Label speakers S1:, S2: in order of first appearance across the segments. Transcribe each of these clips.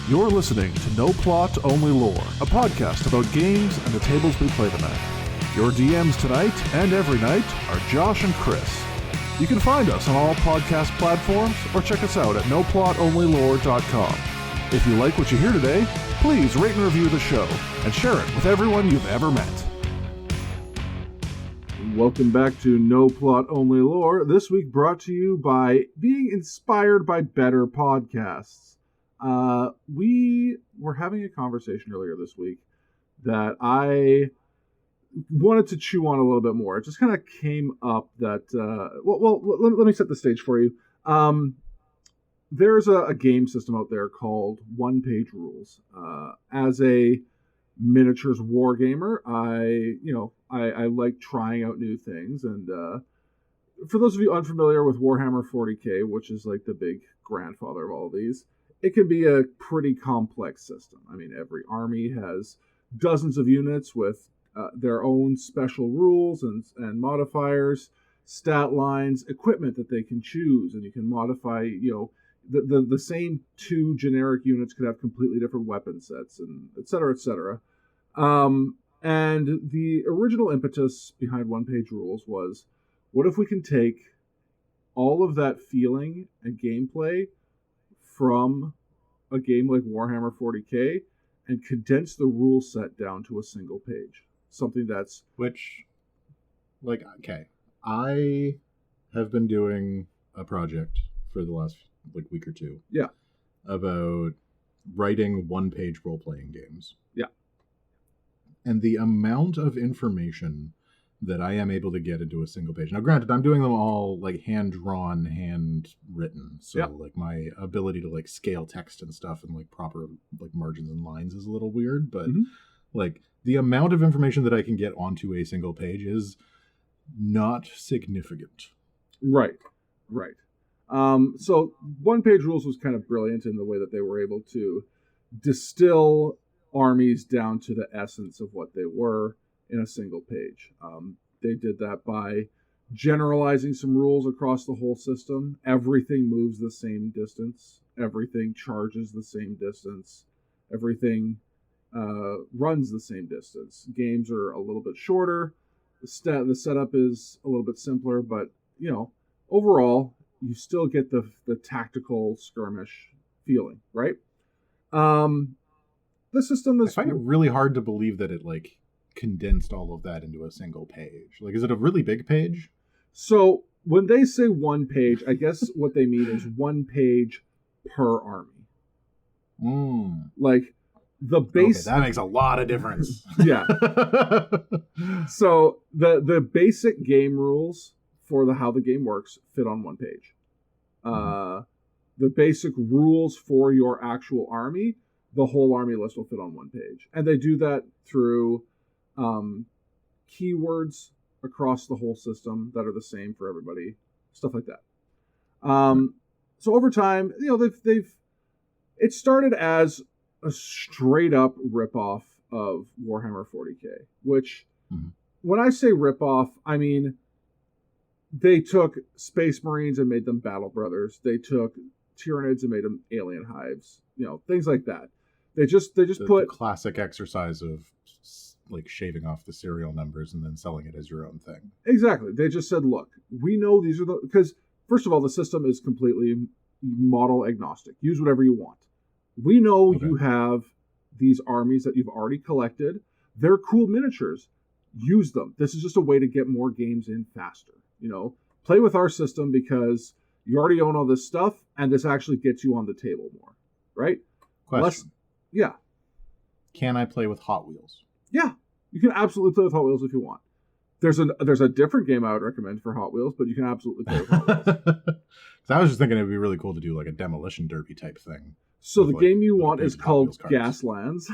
S1: You're listening to No Plot, Only Lore, a podcast about games and the tables we play them at. Your DMs tonight and every night are Josh and Chris. You can find us on all podcast platforms or check us out at noplotonlylore.com. If you like what you hear today, please rate and review the show and share it with everyone you've ever met. Welcome back to No Plot, Only Lore. This week brought to you by being inspired by better podcasts. We were having a conversation earlier this week that I wanted to chew on a little bit more. It just kind of came up that, let me set the stage for you. There's a game system out there called One Page Rules. As a miniatures war gamer, I like trying out new things. And for those of you unfamiliar with Warhammer 40k, which is like the big grandfather of all these, it can be a pretty complex system. I mean, every army has dozens of units with their own special rules and modifiers, stat lines, equipment that they can choose, and you can modify, the same two generic units could have completely different weapon sets, and et cetera, et cetera. And the original impetus behind One Page Rules was, what if we can take all of that feeling and gameplay from a game like Warhammer 40k and condense the rule set down to a single page? Something that's...
S2: I have been doing a project for the last week or two.
S1: Yeah.
S2: About writing one-page role-playing games.
S1: Yeah.
S2: And the amount of information that I am able to get into a single page. Now, granted, I'm doing them all hand-drawn, hand-written. So my ability to scale text and stuff and proper margins and lines is a little weird. But the amount of information that I can get onto a single page is not significant.
S1: Right. So One Page Rules was kind of brilliant in the way that they were able to distill armies down to the essence of what they were in a single page. They did that by generalizing some rules across the whole system. Everything moves the same distance. Everything charges the same distance. Everything runs the same distance. Games are a little bit shorter. The setup is a little bit simpler, but overall, you still get the tactical skirmish feeling, right? The system is...
S2: I find it really hard to believe that it condensed all of that into a single page. Is it a really big page?
S1: So when they say one page, I guess what they mean is one page per army. The base...
S2: Okay, that makes a lot of difference.
S1: Yeah. So the basic game rules for how the game works fit on one page. The basic rules for your actual army, the whole army list will fit on one page. And they do that through keywords across the whole system that are the same for everybody, stuff like that. So over time, it started as a straight up ripoff of Warhammer 40k, which when I say ripoff, I mean they took Space Marines and made them Battle Brothers. They took Tyranids and made them Alien Hives, things like that. They just put
S2: the classic exercise of shaving off the serial numbers and then selling it as your own thing.
S1: Exactly. They just said, look, we know these are because first of all, the system is completely model agnostic. Use whatever you want. We know you have these armies that you've already collected. They're cool miniatures. Use them. This is just a way to get more games in faster. Play with our system because you already own all this stuff, and this actually gets you on the table more, right?
S2: Question.
S1: Yeah.
S2: Can I play with Hot Wheels?
S1: Yeah, you can absolutely play with Hot Wheels if you want. There's a different game I would recommend for Hot Wheels, but you can absolutely play with Hot Wheels.
S2: I was just thinking it'd be really cool to do a demolition derby type thing.
S1: So the game you want is called Gaslands.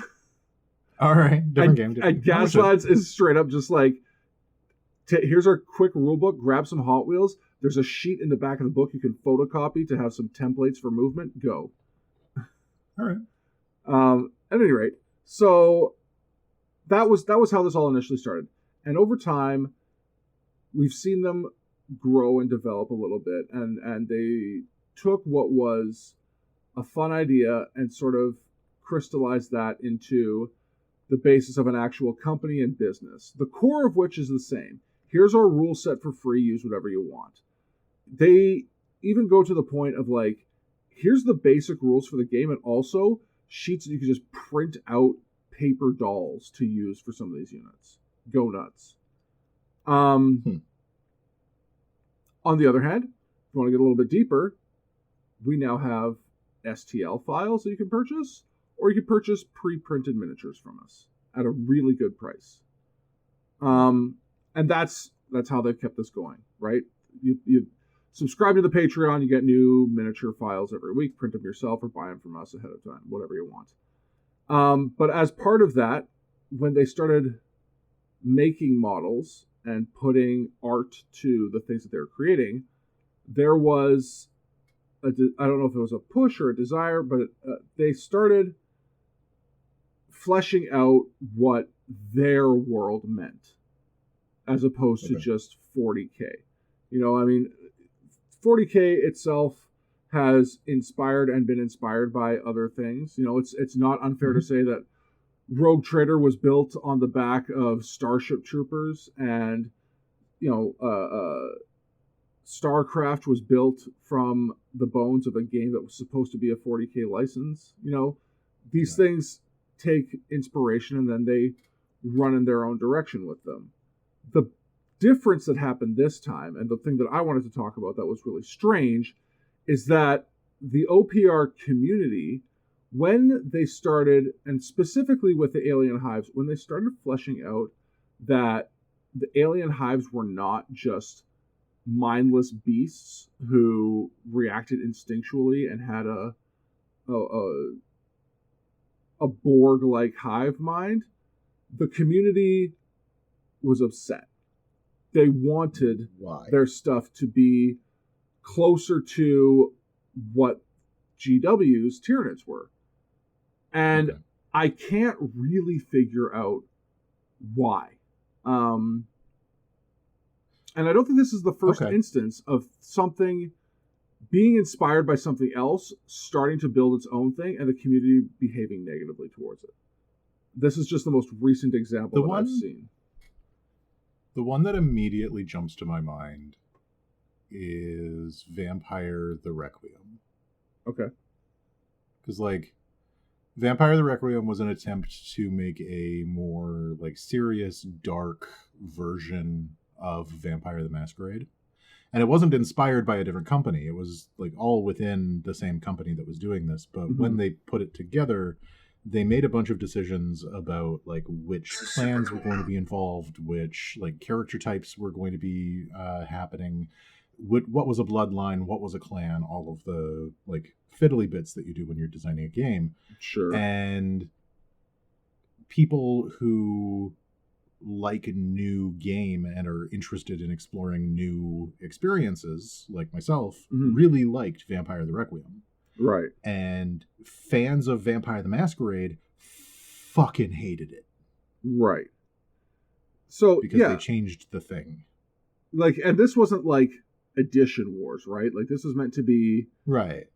S2: All right, different game.
S1: And Gaslands is straight up just here's our quick rule book. Grab some Hot Wheels. There's a sheet in the back of the book you can photocopy to have some templates for movement. Go.
S2: All right.
S1: At any rate, so that was how this all initially started, and over time, we've seen them grow and develop a little bit, and they took what was a fun idea and sort of crystallized that into the basis of an actual company and business, the core of which is the same. Here's our rule set for free, use whatever you want. They even go to the point of like, here's the basic rules for the game, and also sheets that you can just print out paper dolls to use for some of these units. Go nuts. On the other hand, if you want to get a little bit deeper, we now have STL files that you can purchase, or you can purchase pre-printed miniatures from us at a really good price. And that's how they've kept this going, right? You subscribe to the Patreon, you get new miniature files every week, print them yourself or buy them from us ahead of time, whatever you want. But as part of that, when they started making models and putting art to the things that they were creating, there was, I don't know if it was a push or a desire, but they started fleshing out what their world meant, as opposed to just 40K. You know, I mean, 40K itself has inspired and been inspired by other things. You know, it's not unfair to say that Rogue Trader was built on the back of Starship Troopers, and you know, StarCraft was built from the bones of a game that was supposed to be a 40K license. You know, these things take inspiration and then they run in their own direction with them. The difference that happened this time, and the thing that I wanted to talk about that was really strange, is that the OPR community, when they started, and specifically with the alien hives, when they started fleshing out that the alien hives were not just mindless beasts who reacted instinctually and had a Borg-like hive mind, the community was upset. They wanted their stuff to be closer to what GW's Tyranids were. And I can't really figure out why. And I don't think this is the first instance of something being inspired by something else, starting to build its own thing, and the community behaving negatively towards it. This is just the most recent example that I've seen.
S2: The one that immediately jumps to my mind is Vampire the Requiem.
S1: Okay.
S2: Because, like, Vampire the Requiem was an attempt to make a more, like, serious, dark version of Vampire the Masquerade. And it wasn't inspired by a different company. It was, like, all within the same company that was doing this. But when they put it together, they made a bunch of decisions about, like, which clans were going to be involved, which, like, character types were going to be happening, what was a bloodline, what was a clan, all of the, like, fiddly bits that you do when you're designing a game.
S1: Sure.
S2: And people who like a new game and are interested in exploring new experiences, like myself, really liked Vampire the Requiem.
S1: Right.
S2: And fans of Vampire the Masquerade fucking hated it.
S1: Right. So,
S2: because they changed the thing.
S1: Like, and this wasn't like Edition Wars, right? Like, this was meant to be
S2: right.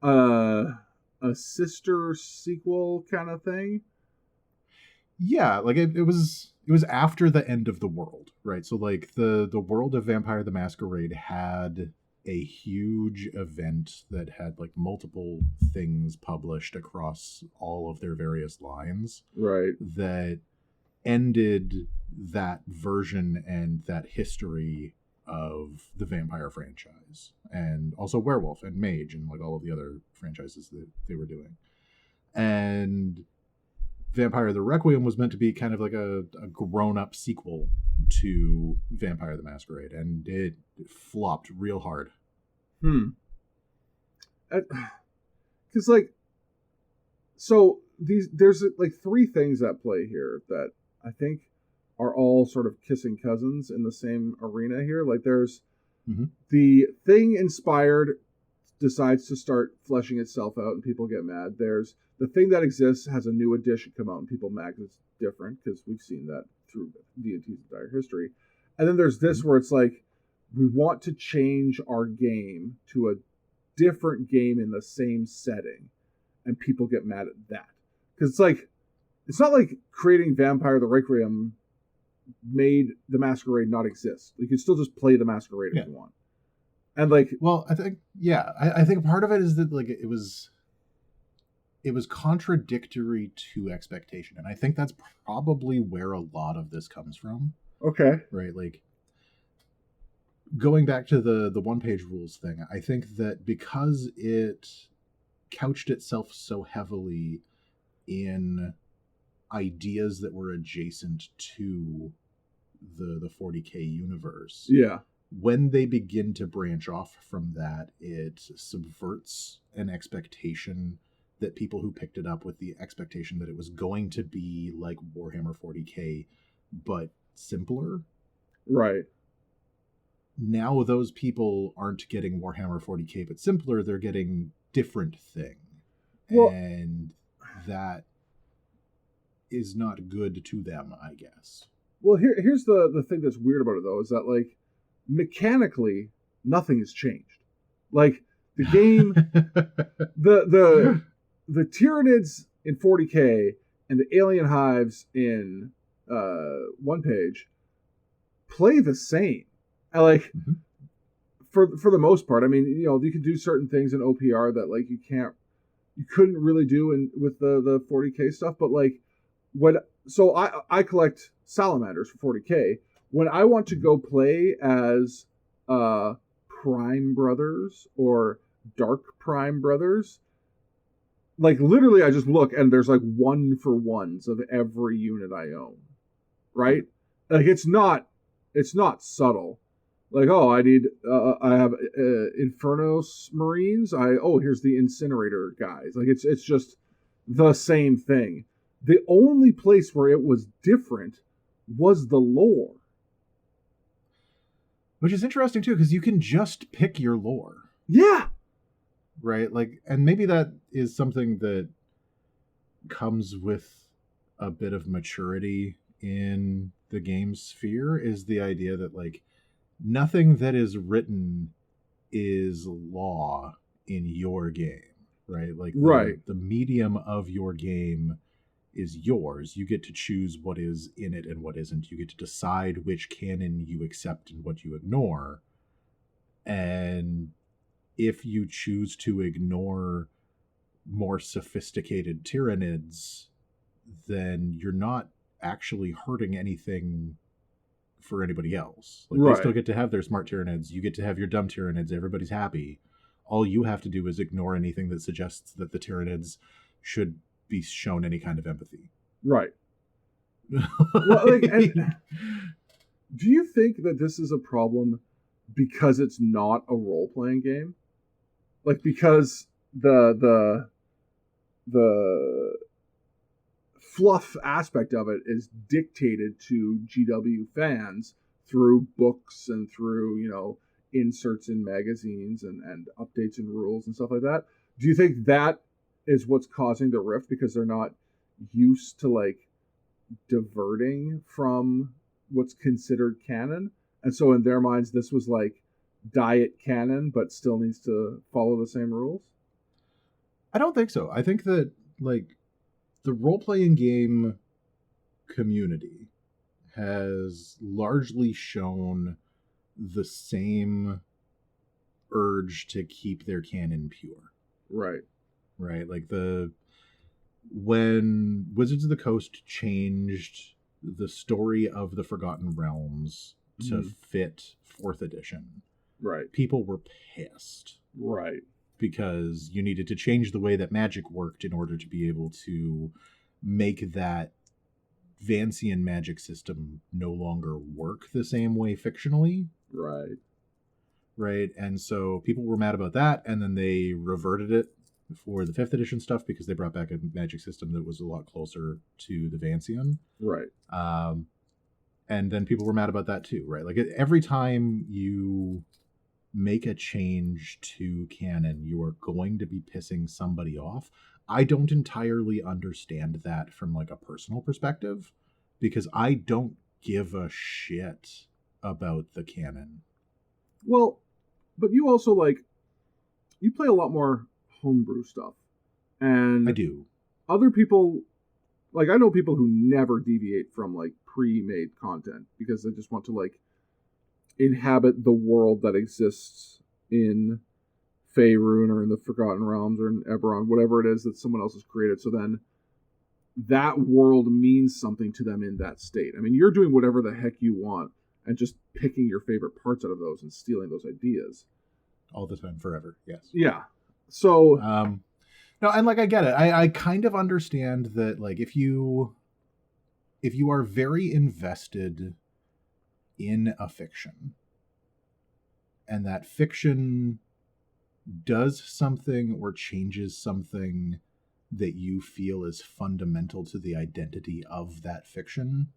S1: A sister sequel kind of thing.
S2: Yeah, like it was after the end of the world, right? So like the world of Vampire the Masquerade had a huge event that had like multiple things published across all of their various lines.
S1: Right.
S2: That ended that version and that history of the vampire franchise, and also Werewolf and Mage and like all of the other franchises that they were doing. And Vampire the Requiem was meant to be kind of like a grown-up sequel to Vampire the Masquerade, and it flopped real hard.
S1: Because like, so there's like three things at play here that I think are all sort of kissing cousins in the same arena here. Like there's the thing inspired decides to start fleshing itself out and people get mad. There's the thing that exists has a new edition come out and people mad because it's different, because we've seen that through D&T's entire history. And then there's this where it's like, we want to change our game to a different game in the same setting, and people get mad at that. Because it's not like creating Vampire the Requiem made the Masquerade not exist. You can still just play the Masquerade if you want. And
S2: well, I think I think part of it is that it was contradictory to expectation, and I think that's probably where a lot of this comes from.
S1: Okay.
S2: Right, going back to the one-page rules thing, I think that because it couched itself so heavily in ideas that were adjacent to the 40K universe.
S1: Yeah.
S2: When they begin to branch off from that, it subverts an expectation that people who picked it up with the expectation that it was going to be like Warhammer 40K, but simpler.
S1: Right.
S2: Now those people aren't getting Warhammer 40K, but simpler. They're getting different thing. Well, and that is not good to them, I guess.
S1: Well, here's the thing that's weird about it, though, is that, mechanically, nothing has changed. The game, the Tyranids in 40K and the Alien Hives in one page play the same. And, for the most part, I mean, you can do certain things in OPR that, you couldn't really do with the 40K stuff, but, so I collect salamanders for 40K. When I want to go play as Prime Brothers or Dark Prime Brothers, literally I just look and there's 1-for-1s of every unit I own, right? It's not subtle. I need I have Infernos Marines. Here's the Incinerator guys. It's just the same thing. The only place where it was different was the lore.
S2: Which is interesting, too, because you can just pick your lore.
S1: Yeah.
S2: Right? And maybe that is something that comes with a bit of maturity in the game sphere, is the idea that, nothing that is written is law in your game, right?
S1: Right.
S2: The medium of your game is yours. You get to choose what is in it and what isn't. You get to decide which canon you accept and what you ignore. And if you choose to ignore more sophisticated Tyranids, then you're not actually hurting anything for anybody else. Right. They still get to have their smart Tyranids. You get to have your dumb Tyranids. Everybody's happy. All you have to do is ignore anything that suggests that the Tyranids should be shown any kind of empathy.
S1: Right. Well, and do you think that this is a problem because it's not a role-playing game? Because the fluff aspect of it is dictated to GW fans through books and through, inserts in magazines and updates and rules and stuff like that. Do you think that is what's causing the rift, because they're not used to diverting from what's considered canon? And so in their minds, this was diet canon, but still needs to follow the same rules?
S2: I don't think so. I think that the role-playing game community has largely shown the same urge to keep their canon pure.
S1: Right.
S2: Right. When Wizards of the Coast changed the story of the Forgotten Realms to fit 4th edition,
S1: right,
S2: people were pissed.
S1: Right.
S2: Because you needed to change the way that magic worked in order to be able to make that Vancian magic system no longer work the same way fictionally.
S1: Right.
S2: Right. And so people were mad about that, and then they reverted it for the 5th edition stuff because they brought back a magic system that was a lot closer to the Vancian.
S1: Right.
S2: And then people were mad about that too, right? Every time you make a change to canon, you are going to be pissing somebody off. I don't entirely understand that from a personal perspective, because I don't give a shit about the canon.
S1: Well, but you also you play a lot more homebrew stuff, and
S2: I do.
S1: other people, like I know people who never deviate from like pre-made content because they just want to like inhabit the world that exists in Faerun or in the Forgotten Realms or in Eberron, whatever it is that someone else has created. So then that world means something to them in that state. I mean, you're doing whatever the heck you want and just picking your favorite parts out of those and stealing those ideas.
S2: All the time, forever, yes.
S1: Yeah. So...
S2: no, and like I get it. I kind of understand that like if you are very invested in a fiction and that fiction does something or changes something that you feel is fundamental to the identity of that fiction,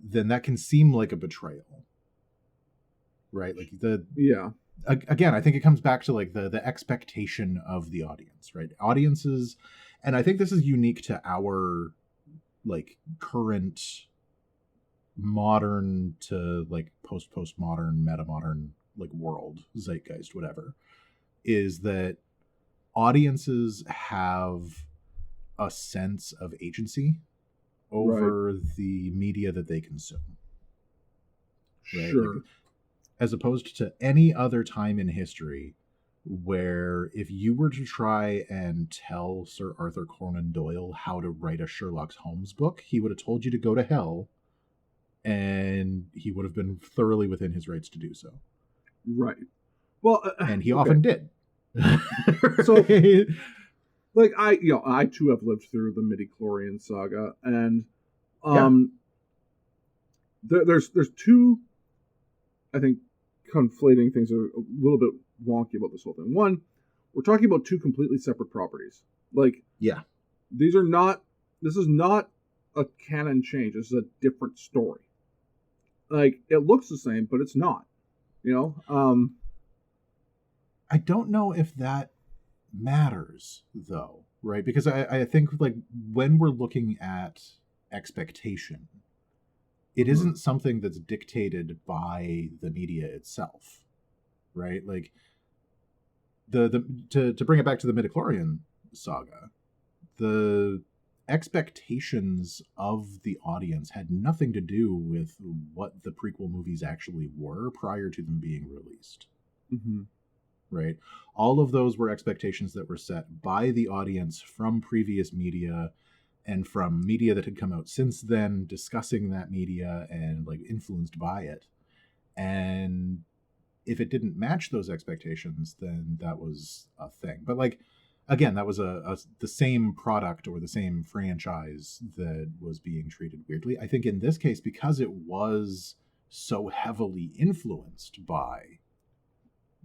S2: then that can seem like a betrayal. Right? Like again, I think it comes back to like the expectation of the audience, right? Audiences, and I think this is unique to our like current modern to like postmodern, meta-modern like world, zeitgeist, whatever, is that audiences have a sense of agency over the media that they consume. Right?
S1: Sure.
S2: Like, as opposed to any other time in history where if you were to try and tell Sir Arthur Conan Doyle how to write a Sherlock Holmes book, he would have told you to go to hell, and he would have been thoroughly within his rights to do so.
S1: Right. Well,
S2: and he often did.
S1: So, like I too have lived through the midi-chlorian saga, and there's two, I think, conflating things that are a little bit wonky about this whole thing. One, we're talking about two completely separate properties. Like, this is not a canon change. This is a different story. Like, it looks the same, but it's not. You know?
S2: I don't know if that matters, though, right? Because I think, like, when we're looking at expectation, it isn't something that's dictated by the media itself, right? Like, to bring it back to the midichlorian saga, the expectations of the audience had nothing to do with what the prequel movies actually were prior to them being released.
S1: Mm-hmm.
S2: Right? All of those were expectations that were set by the audience from previous media and from media that had come out since then, discussing that media and like influenced by it. And if it didn't match those expectations, then that was a thing. But like, again, that was the same product or the same franchise that was being treated weirdly. I think in this case, because it was so heavily influenced by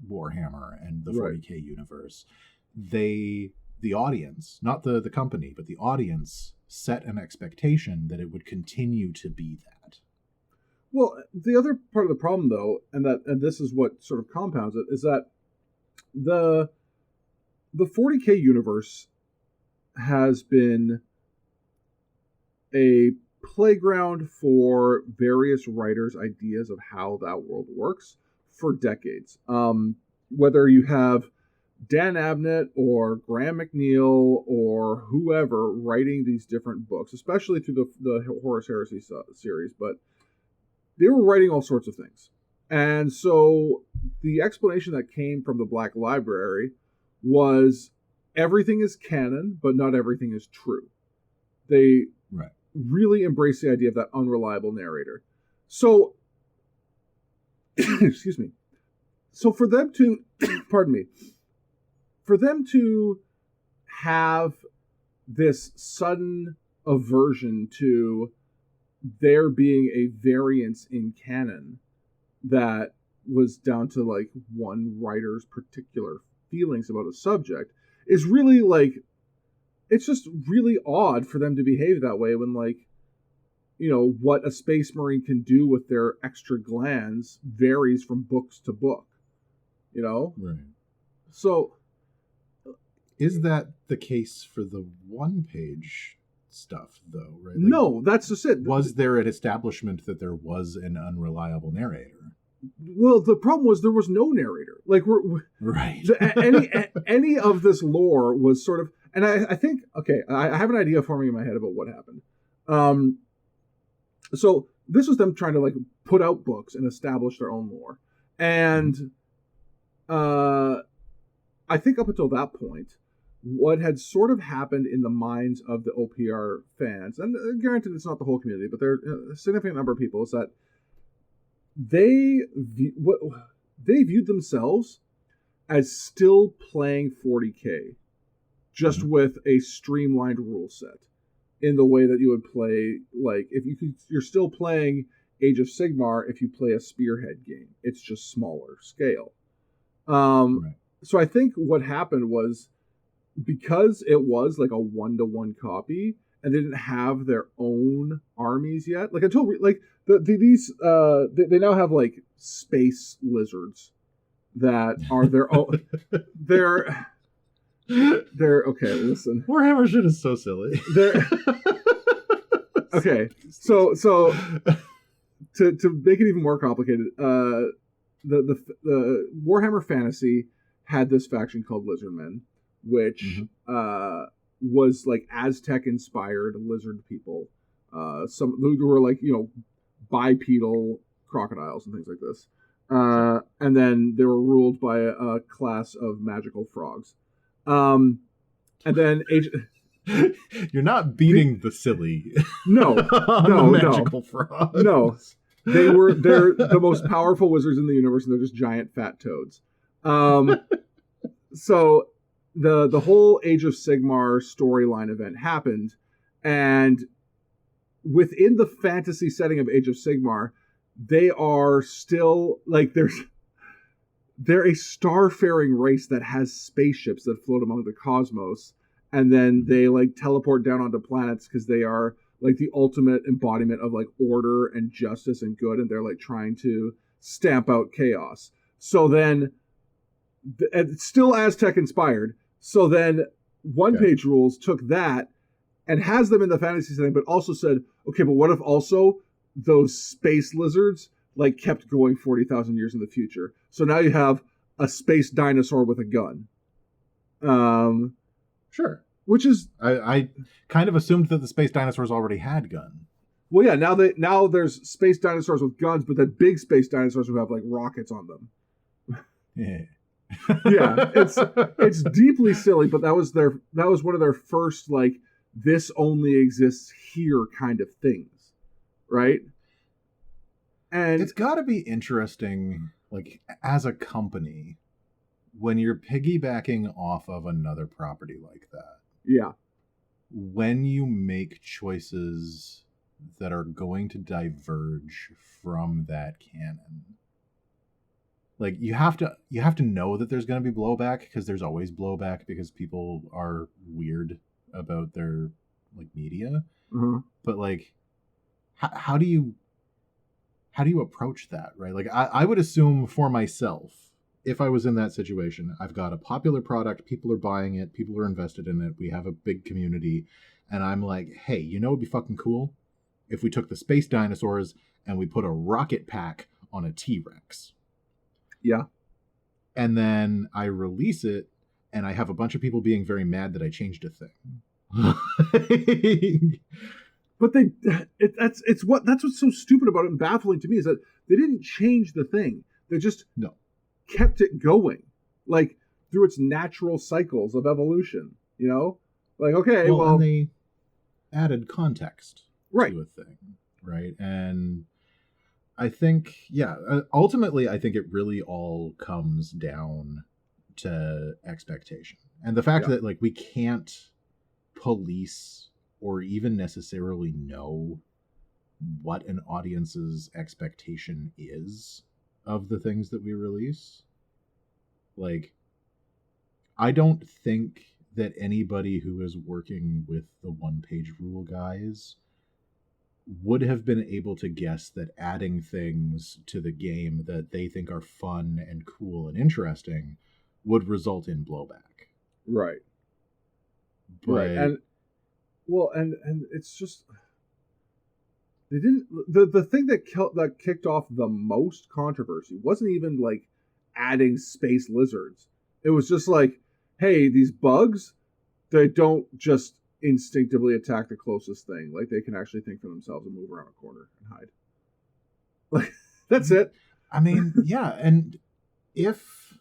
S2: Warhammer and the 40K universe, the audience, not the company, but the audience set an expectation that it would continue to be that.
S1: Well, the other part of the problem, though, and this is what sort of compounds it, is that the 40K universe has been a playground for various writers' ideas of how that world works for decades. Whether you have Dan Abnett or Graham McNeil or whoever writing these different books, especially through the Horus Heresy series, but they were writing all sorts of things. And so the explanation that came from the Black Library was everything is canon, but not everything is true. They really embrace the idea of that unreliable narrator. So, excuse me. So for them to, pardon me, for them to have this sudden aversion to there being a variance in canon that was down to like one writer's particular feelings about a subject is really like, it's just really odd for them to behave that way when, like, you know, what a Space Marine can do with their extra glands varies from books to book, you know?
S2: Right.
S1: So
S2: is that the case for the one-page stuff, though, right? Like,
S1: no, that's just it.
S2: Was there an establishment that there was an unreliable narrator?
S1: Well, the problem was there was no narrator. Like,
S2: right.
S1: any of this lore was sort of, And I think, okay, I have an idea forming in my head about what happened. So this was them trying to like put out books and establish their own lore. And I think up until that point, what had sort of happened in the minds of the OPR fans, and granted it's not the whole community, but there are a significant number of people, is that they viewed themselves as still playing 40K, just with a streamlined rule set, in the way that you would play, like, you're still playing Age of Sigmar if you play a Spearhead game. It's just smaller scale. Right. So I think what happened was, because it was like a 1-to-1 copy, and they didn't have their own armies yet. Like until like they now have like space lizards that are their own. They're okay. Listen,
S2: Warhammer shit is so silly.
S1: Okay, so to make it even more complicated, the Warhammer Fantasy had this faction called Lizardmen, which was like Aztec inspired lizard people, some who were like, you know, bipedal crocodiles and things like this, and then they were ruled by a class of magical frogs, and then
S2: you're not beating the silly.
S1: No,
S2: no, magical frogs.
S1: No, they're the most powerful wizards in the universe, and they're just giant fat toads. So the whole Age of Sigmar storyline event happened, and within the fantasy setting of Age of Sigmar, they are still like they're a starfaring race that has spaceships that float among the cosmos, and then they like teleport down onto planets because they are like the ultimate embodiment of like order and justice and good, and they're like trying to stamp out chaos. So then, it's still Aztec inspired. So then, one-page rules took that and has them in the fantasy setting, but also said, okay, but what if also those space lizards like kept going 40,000 years in the future? So now you have a space dinosaur with a gun.
S2: Sure.
S1: Which is
S2: I kind of assumed that the space dinosaurs already had guns.
S1: Well, yeah. Now there's space dinosaurs with guns, but then big space dinosaurs who have like rockets on them.
S2: Yeah.
S1: Yeah, it's deeply silly, but that was one of their first like, this only exists here kind of things, right? And
S2: it's got to be interesting, like as a company, when you're piggybacking off of another property like that.
S1: Yeah.
S2: When you make choices that are going to diverge from that canon. Like you have to know that there's going to be blowback, because there's always blowback because people are weird about their like media.
S1: Mm-hmm.
S2: But like, how do you approach that, right? Like I would assume for myself, if I was in that situation, I've got a popular product, people are buying it, people are invested in it, we have a big community, and I'm like, hey, you know, it'd be fucking cool if we took the space dinosaurs and we put a rocket pack on a T-Rex.
S1: Yeah.
S2: And then I release it, and I have a bunch of people being very mad that I changed a thing.
S1: But that's what's so stupid about it and baffling to me, is that they didn't change the thing. They just kept it going, like through its natural cycles of evolution. You know, like okay, well,
S2: and they added context to a thing, right? And I think, ultimately, I think it really all comes down to expectation. And the fact that, like, we can't police or even necessarily know what an audience's expectation is of the things that we release. Like, I don't think that anybody who is working with the one-page rule guys would have been able to guess that adding things to the game that they think are fun and cool and interesting would result in blowback.
S1: Right.
S2: But,
S1: right. And it's just, they didn't, the thing that kicked off the most controversy wasn't even like adding space lizards. It was just like, hey, these bugs, They don't just instinctively attack the closest thing. Like, they can actually think for themselves and move around a corner and hide. Like, that's it.
S2: I mean, yeah, and if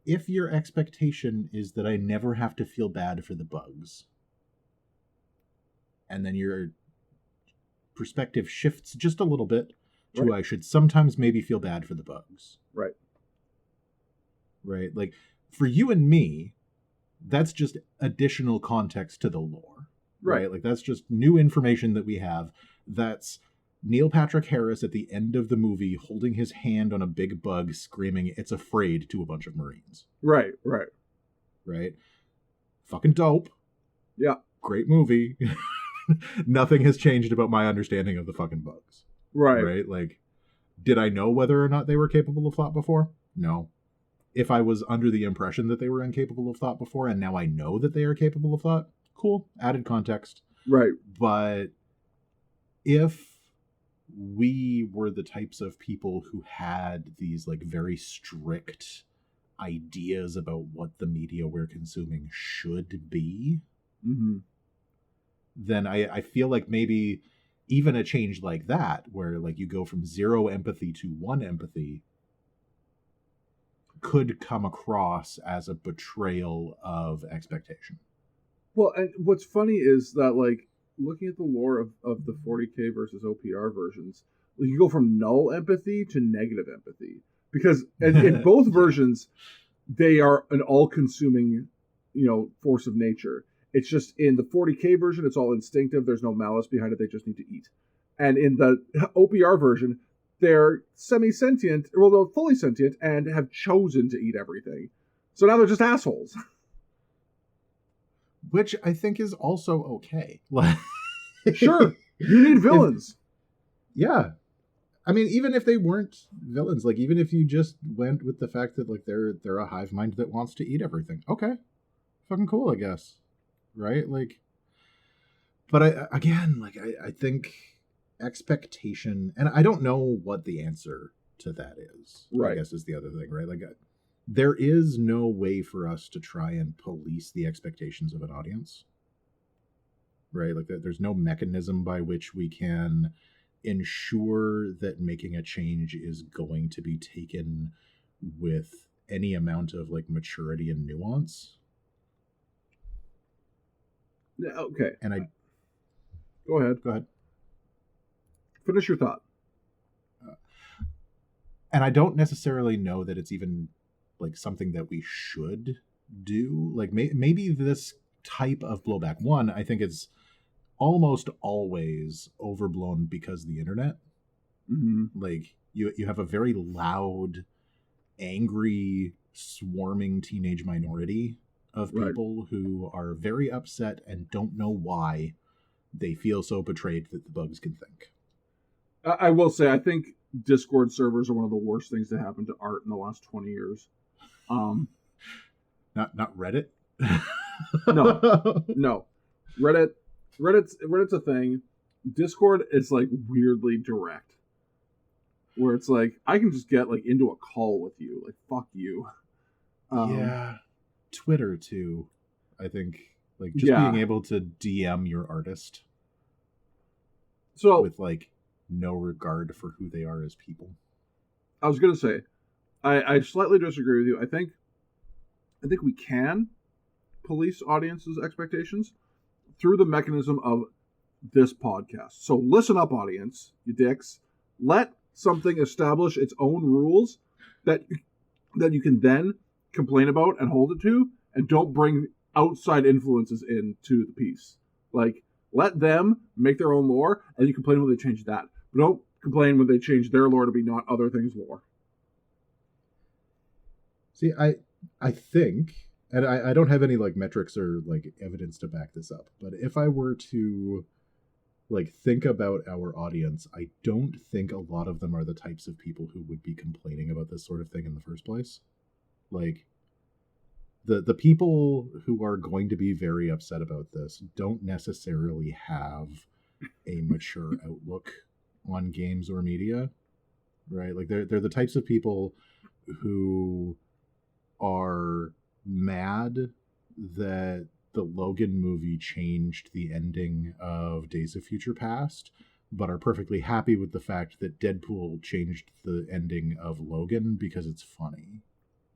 S2: your expectation is that I never have to feel bad for the bugs, and then your perspective shifts just a little bit to I should sometimes maybe feel bad for the bugs.
S1: Right.
S2: Right? Like, for you and me, that's just additional context to the lore. Right? Like, that's just new information that we have. That's Neil Patrick Harris at the end of the movie holding his hand on a big bug screaming, "It's afraid," to a bunch of Marines.
S1: Right.
S2: Right? Fucking dope.
S1: Yeah.
S2: Great movie. Nothing has changed about my understanding of the fucking bugs. Right? Like, did I know whether or not they were capable of thought before? No. If I was under the impression that they were incapable of thought before, and now I know that they are capable of thought, cool. Added context.
S1: Right.
S2: But if we were the types of people who had these like very strict ideas about what the media we're consuming should be, then I feel like maybe even a change like that, where like you go from 0 empathy to 1 empathy, could come across as a betrayal of expectation.
S1: Well, and what's funny is that, like, looking at the lore of the 40K versus OPR versions, you go from null empathy to negative empathy. Because in both versions, they are an all-consuming, force of nature. It's just in the 40K version, it's all instinctive. There's no malice behind it. They just need to eat. And in the OPR version, they're semi-sentient, well, they're fully sentient, and have chosen to eat everything. So now they're just assholes.
S2: Which I think is also okay.
S1: Sure. You need villains.
S2: Yeah. I mean, even if they weren't villains, like, even if you just went with the fact that, like, they're a hive mind that wants to eat everything. Okay. Fucking cool, I guess. Right? Like, but I think expectation, and I don't know what the answer to that is.
S1: Right.
S2: I guess is the other thing, right? Like, there is no way for us to try and police the expectations of an audience. Right? Like, there's no mechanism by which we can ensure that making a change is going to be taken with any amount of like maturity and nuance.
S1: Okay.
S2: And
S1: Go ahead. Finish your thought.
S2: And I don't necessarily know that it's even like something that we should do. Like, maybe this type of blowback, one, I think it's almost always overblown because of the internet. Like, you have a very loud, angry, swarming teenage minority of people who are very upset and don't know why they feel so betrayed that the bugs can think.
S1: I will say, I think Discord servers are one of the worst things to happen to art in the last 20 years.
S2: Not Reddit?
S1: No. Reddit's a thing. Discord is like weirdly direct, where it's like, I can just get like into a call with you. Like, fuck you.
S2: Yeah. Twitter too, I think. Like, just being able to DM your artist.
S1: So,
S2: with like no regard for who they are as people.
S1: I was gonna say, I slightly disagree with you. I think we can police audiences' expectations through the mechanism of this podcast. So listen up, audience, you dicks. Let something establish its own rules that you can then complain about and hold it to, and don't bring outside influences into the piece. Like, let them make their own lore, and you complain when they change that. But don't complain when they change their lore to be not other things' lore.
S2: See, I think, and I don't have any like metrics or like evidence to back this up, but if I were to like think about our audience, I don't think a lot of them are the types of people who would be complaining about this sort of thing in the first place. Like, the people who are going to be very upset about this don't necessarily have a mature outlook on games or media, right? Like, they're the types of people who are mad that the Logan movie changed the ending of Days of Future Past, but are perfectly happy with the fact that Deadpool changed the ending of Logan because it's funny.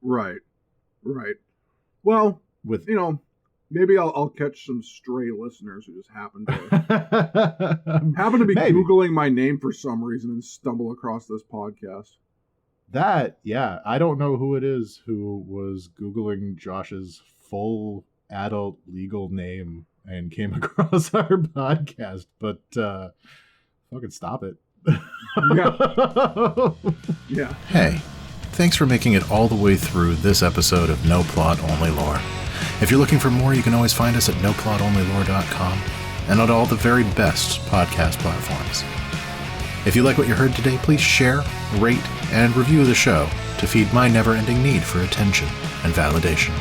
S1: Right. Well,
S2: With
S1: maybe I'll catch some stray listeners who just happen to be
S2: Maybe.
S1: Googling my name for some reason and stumble across this podcast.
S2: I don't know who it is who was Googling Josh's full adult legal name and came across our podcast, but fucking stop it.
S1: Yeah.
S3: Hey, thanks for making it all the way through this episode of No Plot Only Lore. If you're looking for more, you can always find us at noplotonlylore.com and on all the very best podcast platforms. If you like what you heard today, please share, rate, and review the show to feed my never-ending need for attention and validation.